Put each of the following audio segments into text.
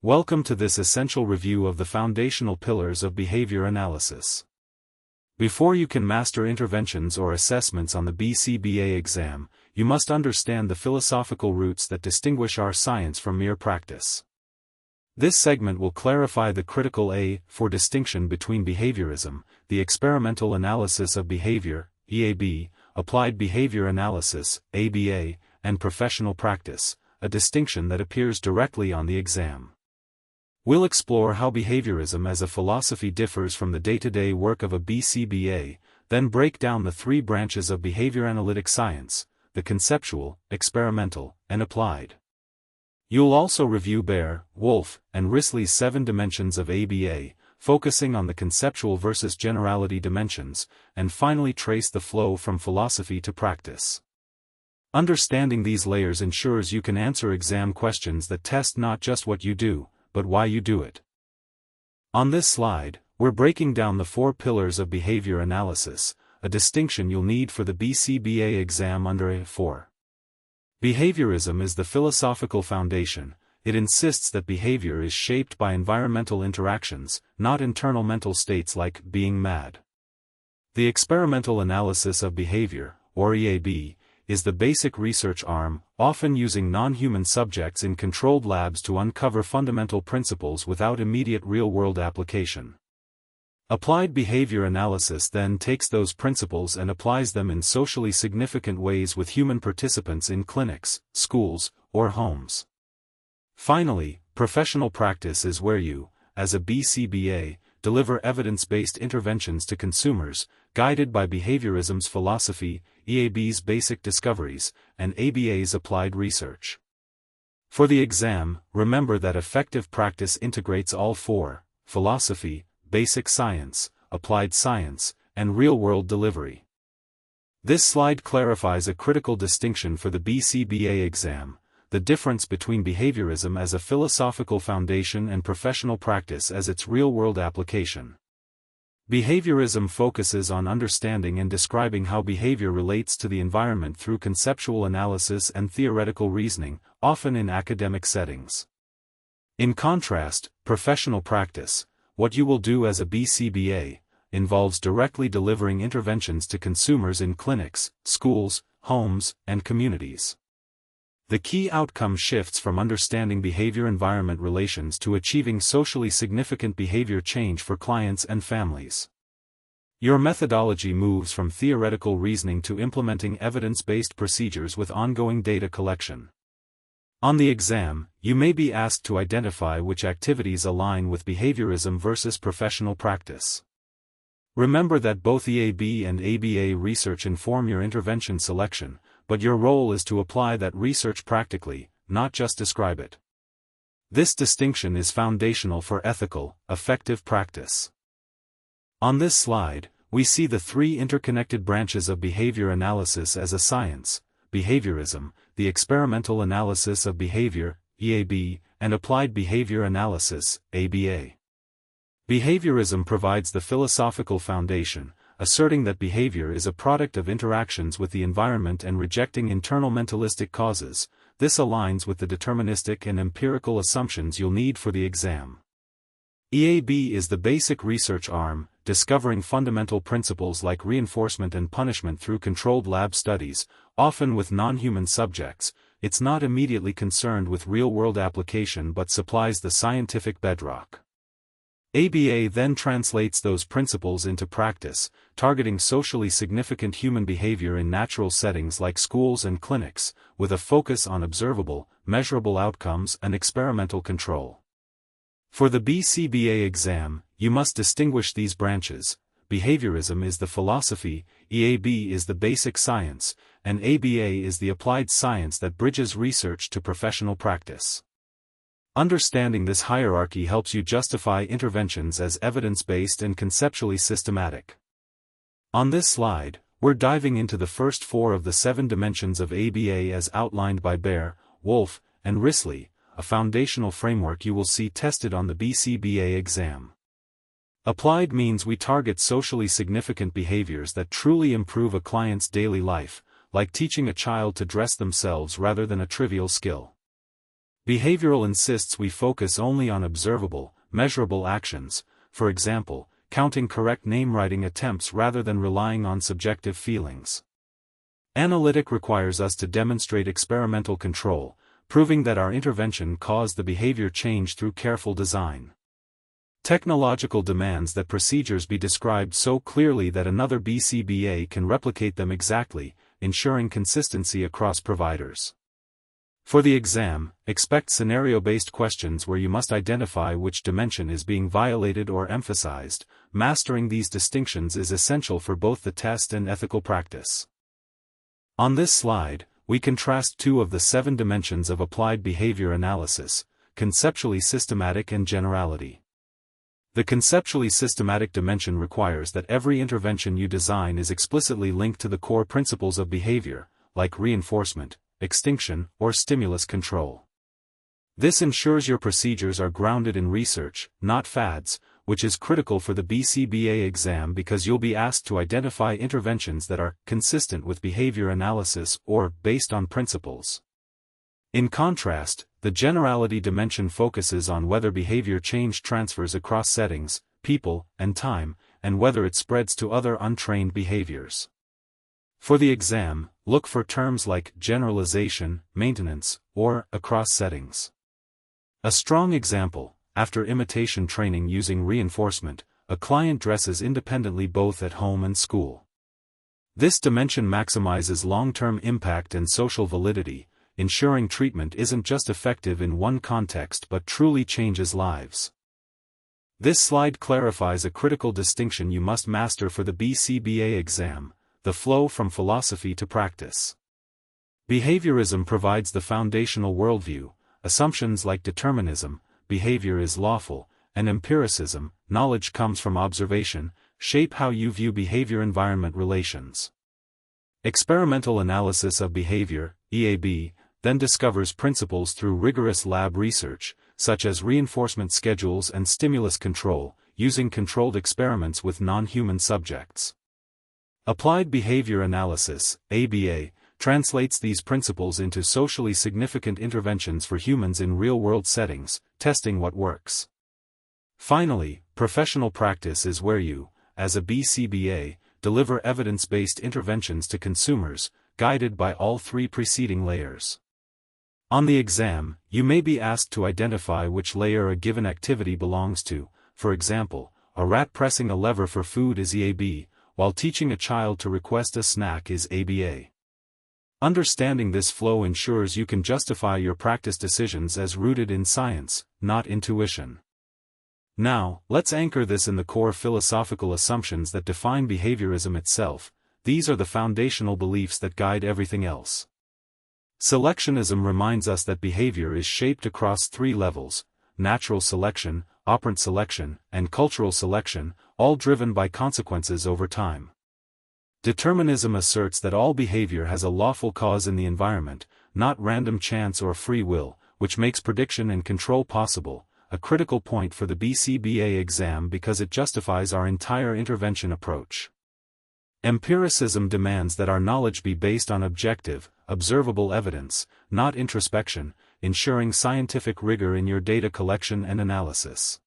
Welcome to this essential review of the foundational pillars of behavior analysis. Before you can master interventions or assessments on the BCBA exam, you must understand the philosophical roots that distinguish our science from mere practice. This segment will clarify the critical A for distinction between behaviorism, the experimental analysis of behavior, EAB, applied behavior analysis, ABA, and professional practice, a distinction that appears directly on the exam. We'll explore how behaviorism as a philosophy differs from the day-to-day work of a BCBA, then break down the three branches of behavior analytic science: the conceptual, experimental, and applied. You'll also review Baer, Wolf, and Risley's 7 dimensions of ABA, focusing on the conceptual versus generality dimensions, and finally trace the flow from philosophy to practice. Understanding these layers ensures you can answer exam questions that test not just what you do, but why you do it. On this slide, we're breaking down the 4 pillars of behavior analysis, a distinction you'll need for the BCBA exam under A4. Behaviorism is the philosophical foundation. It insists that behavior is shaped by environmental interactions, not internal mental states like being mad. The experimental analysis of behavior, or EAB, is the basic research arm, often using non-human subjects in controlled labs to uncover fundamental principles without immediate real-world application. Applied behavior analysis then takes those principles and applies them in socially significant ways with human participants in clinics, schools, or homes. Finally, professional practice is where you, as a BCBA, deliver evidence-based interventions to consumers, guided by behaviorism's philosophy, EAB's basic discoveries, and ABA's applied research. For the exam, remember that effective practice integrates all 4: philosophy, basic science, applied science, and real-world delivery. This slide clarifies a critical distinction for the BCBA exam: the difference between behaviorism as a philosophical foundation and professional practice as its real-world application. Behaviorism focuses on understanding and describing how behavior relates to the environment through conceptual analysis and theoretical reasoning, often in academic settings. In contrast, professional practice, what you will do as a BCBA, involves directly delivering interventions to consumers in clinics, schools, homes, and communities. The key outcome shifts from understanding behavior-environment relations to achieving socially significant behavior change for clients and families. Your methodology moves from theoretical reasoning to implementing evidence-based procedures with ongoing data collection. On the exam, you may be asked to identify which activities align with behaviorism versus professional practice. Remember that both EAB and ABA research inform your intervention selection, but your role is to apply that research practically, not just describe it. This distinction is foundational for ethical, effective practice. On this slide, we see the 3 interconnected branches of behavior analysis as a science: behaviorism, the experimental analysis of behavior, EAB, and applied behavior analysis, ABA. Behaviorism provides the philosophical foundation, asserting that behavior is a product of interactions with the environment and rejecting internal mentalistic causes. This aligns with the deterministic and empirical assumptions you'll need for the exam. EAB is the basic research arm, discovering fundamental principles like reinforcement and punishment through controlled lab studies, often with non-human subjects. It's not immediately concerned with real-world application but supplies the scientific bedrock. ABA then translates those principles into practice, targeting socially significant human behavior in natural settings like schools and clinics, with a focus on observable, measurable outcomes and experimental control. For the BCBA exam, you must distinguish these branches. Behaviorism is the philosophy, EAB is the basic science, and ABA is the applied science that bridges research to professional practice. Understanding this hierarchy helps you justify interventions as evidence-based and conceptually systematic. On this slide, we're diving into the first 4 of the 7 dimensions of ABA as outlined by Baer, Wolf, and Risley, a foundational framework you will see tested on the BCBA exam. Applied means we target socially significant behaviors that truly improve a client's daily life, like teaching a child to dress themselves rather than a trivial skill. Behavioral insists we focus only on observable, measurable actions, for example, counting correct name-writing attempts rather than relying on subjective feelings. Analytic requires us to demonstrate experimental control, proving that our intervention caused the behavior change through careful design. Technological demands that procedures be described so clearly that another BCBA can replicate them exactly, ensuring consistency across providers. For the exam, expect scenario-based questions where you must identify which dimension is being violated or emphasized. Mastering these distinctions is essential for both the test and ethical practice. On this slide, we contrast two of the 7 dimensions of applied behavior analysis: conceptually systematic and generality. The conceptually systematic dimension requires that every intervention you design is explicitly linked to the core principles of behavior, like reinforcement, extinction, or stimulus control. This ensures your procedures are grounded in research, not fads, which is critical for the BCBA exam because you'll be asked to identify interventions that are consistent with behavior analysis or based on principles. In contrast, the generality dimension focuses on whether behavior change transfers across settings, people, and time, and whether it spreads to other untrained behaviors. For the exam, look for terms like generalization, maintenance, or across settings. A strong example: after imitation training using reinforcement, a client dresses independently both at home and school. This dimension maximizes long-term impact and social validity, ensuring treatment isn't just effective in one context but truly changes lives. This slide clarifies a critical distinction you must master for the BCBA exam: the flow from philosophy to practice. Behaviorism provides the foundational worldview. Assumptions like determinism, behavior is lawful, and empiricism, knowledge comes from observation, shape how you view behavior-environment relations. Experimental analysis of behavior, EAB, then discovers principles through rigorous lab research, such as reinforcement schedules and stimulus control, using controlled experiments with non-human subjects. Applied behavior analysis, ABA, translates these principles into socially significant interventions for humans in real-world settings, testing what works. Finally, professional practice is where you, as a BCBA, deliver evidence-based interventions to consumers, guided by all 3 preceding layers. On the exam, you may be asked to identify which layer a given activity belongs to. For example, a rat pressing a lever for food is EAB, while teaching a child to request a snack is ABA. Understanding this flow ensures you can justify your practice decisions as rooted in science, not intuition. Now, let's anchor this in the core philosophical assumptions that define behaviorism itself. These are the foundational beliefs that guide everything else. Selectionism reminds us that behavior is shaped across 3 levels: natural selection, operant selection, and cultural selection, all driven by consequences over time. Determinism asserts that all behavior has a lawful cause in the environment, not random chance or free will, which makes prediction and control possible, a critical point for the BCBA exam because it justifies our entire intervention approach. Empiricism demands that our knowledge be based on objective, observable evidence, not introspection, ensuring scientific rigor in your data collection and analysis.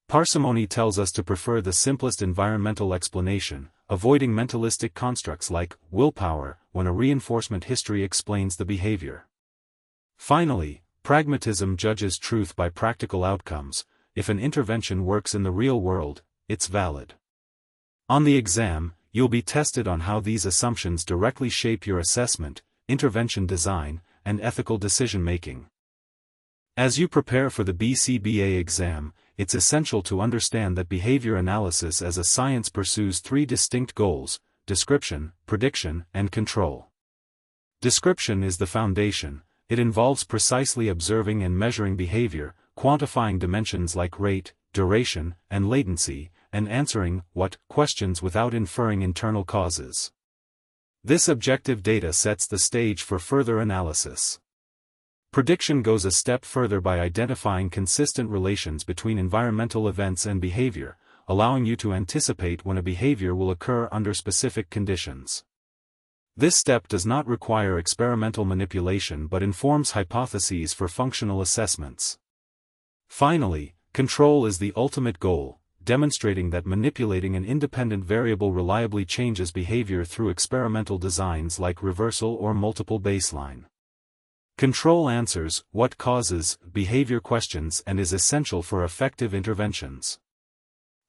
Parsimony tells us to prefer the simplest environmental explanation, avoiding mentalistic constructs like willpower when a reinforcement history explains the behavior. Finally, pragmatism judges truth by practical outcomes. If an intervention works in the real world, it's valid. On the exam, you'll be tested on how these assumptions directly shape your assessment, intervention design, and ethical decision-making. As you prepare for the BCBA exam, it's essential to understand that behavior analysis as a science pursues 3 distinct goals: description, prediction, and control. Description is the foundation. It involves precisely observing and measuring behavior, quantifying dimensions like rate, duration, and latency, and answering what questions without inferring internal causes. This objective data sets the stage for further analysis. Prediction goes a step further by identifying consistent relations between environmental events and behavior, allowing you to anticipate when a behavior will occur under specific conditions. This step does not require experimental manipulation but informs hypotheses for functional assessments. Finally, control is the ultimate goal, demonstrating that manipulating an independent variable reliably changes behavior through experimental designs like reversal or multiple baseline. Control answers what causes behavior questions and is essential for effective interventions.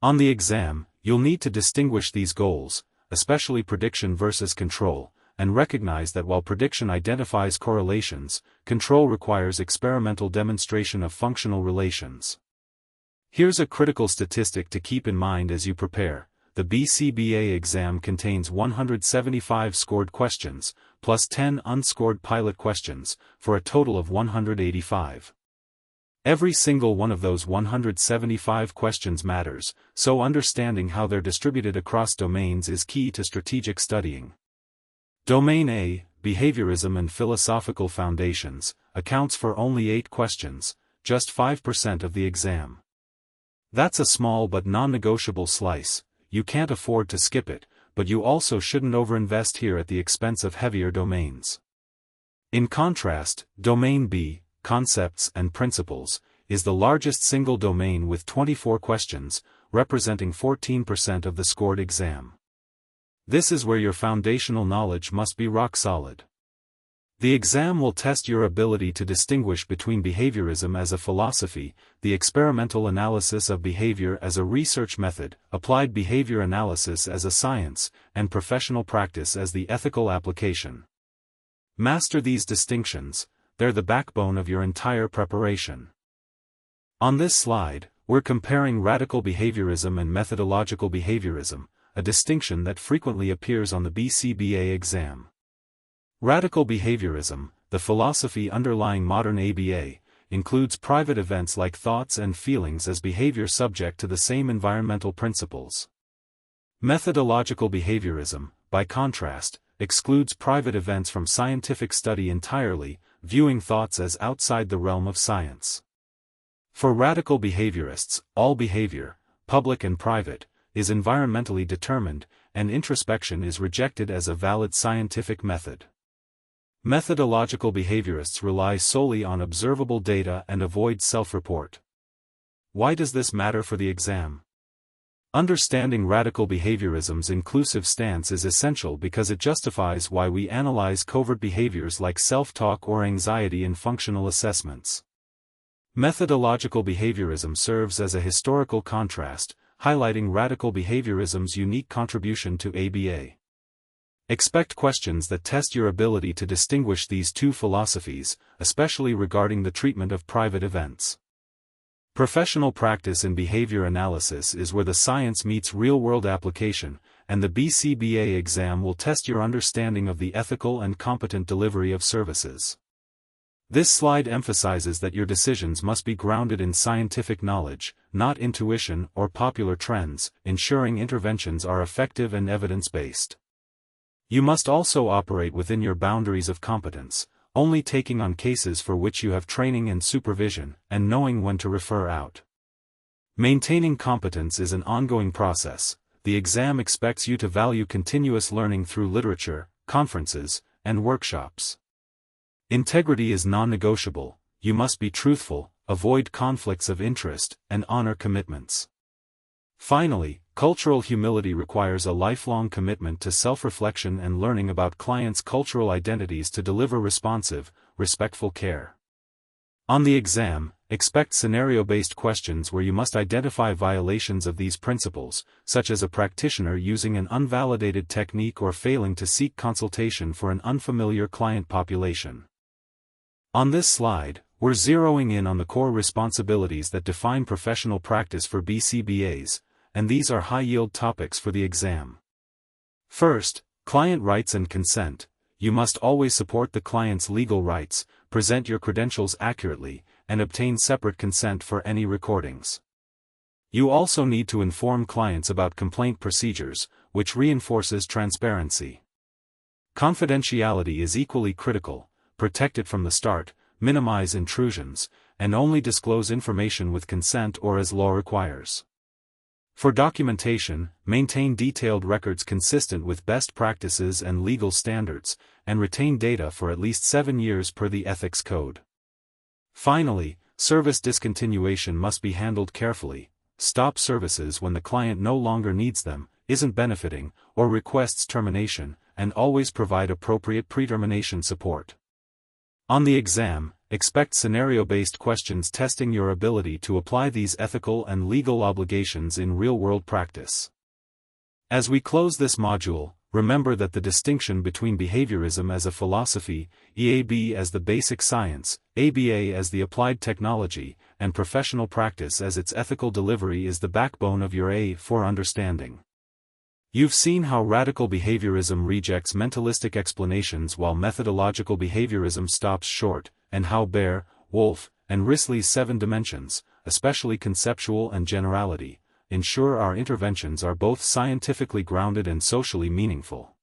On the exam, you'll need to distinguish these goals, especially prediction versus control, and recognize that while prediction identifies correlations, control requires experimental demonstration of functional relations. Here's a critical statistic to keep in mind as you prepare. The BCBA exam contains 175 scored questions, plus 10 unscored pilot questions, for a total of 185. Every single one of those 175 questions matters, so understanding how they're distributed across domains is key to strategic studying. Domain A, Behaviorism and Philosophical Foundations, accounts for only 8 questions, just 5% of the exam. That's a small but non-negotiable slice. You can't afford to skip it, but you also shouldn't overinvest here at the expense of heavier domains. In contrast, Domain B, Concepts and Principles, is the largest single domain with 24 questions, representing 14% of the scored exam. This is where your foundational knowledge must be rock solid. The exam will test your ability to distinguish between behaviorism as a philosophy, the experimental analysis of behavior as a research method, applied behavior analysis as a science, and professional practice as the ethical application. Master these distinctions, they're the backbone of your entire preparation. On this slide, we're comparing radical behaviorism and methodological behaviorism, a distinction that frequently appears on the BCBA exam. Radical behaviorism, the philosophy underlying modern ABA, includes private events like thoughts and feelings as behavior subject to the same environmental principles. Methodological behaviorism, by contrast, excludes private events from scientific study entirely, viewing thoughts as outside the realm of science. For radical behaviorists, all behavior, public and private, is environmentally determined, and introspection is rejected as a valid scientific method. Methodological behaviorists rely solely on observable data and avoid self-report. Why does this matter for the exam? Understanding radical behaviorism's inclusive stance is essential because it justifies why we analyze covert behaviors like self-talk or anxiety in functional assessments. Methodological behaviorism serves as a historical contrast, highlighting radical behaviorism's unique contribution to ABA. Expect questions that test your ability to distinguish these two philosophies, especially regarding the treatment of private events. Professional practice in behavior analysis is where the science meets real-world application, and the BCBA exam will test your understanding of the ethical and competent delivery of services. This slide emphasizes that your decisions must be grounded in scientific knowledge, not intuition or popular trends, ensuring interventions are effective and evidence-based. You must also operate within your boundaries of competence, only taking on cases for which you have training and supervision, and knowing when to refer out. Maintaining competence is an ongoing process. The exam expects you to value continuous learning through literature, conferences, and workshops. Integrity is non-negotiable. You must be truthful, avoid conflicts of interest, and honor commitments. Finally, cultural humility requires a lifelong commitment to self-reflection and learning about clients' cultural identities to deliver responsive, respectful care. On the exam, expect scenario-based questions where you must identify violations of these principles, such as a practitioner using an unvalidated technique or failing to seek consultation for an unfamiliar client population. On this slide, we're zeroing in on the core responsibilities that define professional practice for BCBAs, and these are high-yield topics for the exam. First, client rights and consent. You must always support the client's legal rights, present your credentials accurately, and obtain separate consent for any recordings. You also need to inform clients about complaint procedures, which reinforces transparency. Confidentiality is equally critical. Protect it from the start, minimize intrusions, and only disclose information with consent or as law requires. For documentation, maintain detailed records consistent with best practices and legal standards, and retain data for at least 7 years per the Ethics Code. Finally, service discontinuation must be handled carefully. Stop services when the client no longer needs them, isn't benefiting, or requests termination, and always provide appropriate pre-termination support. On the exam, expect scenario-based questions testing your ability to apply these ethical and legal obligations in real-world practice. As we close this module, remember that the distinction between behaviorism as a philosophy, EAB as the basic science, ABA as the applied technology, and professional practice as its ethical delivery is the backbone of your A4 understanding. You've seen how radical behaviorism rejects mentalistic explanations while methodological behaviorism stops short, and how Baer, Wolf, and Risley's 7 dimensions, especially conceptual and generality, ensure our interventions are both scientifically grounded and socially meaningful.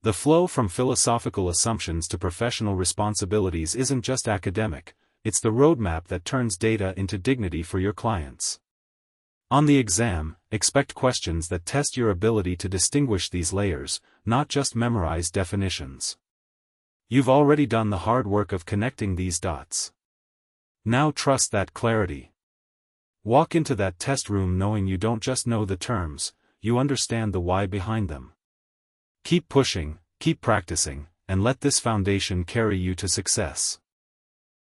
The flow from philosophical assumptions to professional responsibilities isn't just academic, it's the roadmap that turns data into dignity for your clients. On the exam, expect questions that test your ability to distinguish these layers, not just memorize definitions. You've already done the hard work of connecting these dots. Now trust that clarity. Walk into that test room knowing you don't just know the terms, you understand the why behind them. Keep pushing, keep practicing, and let this foundation carry you to success.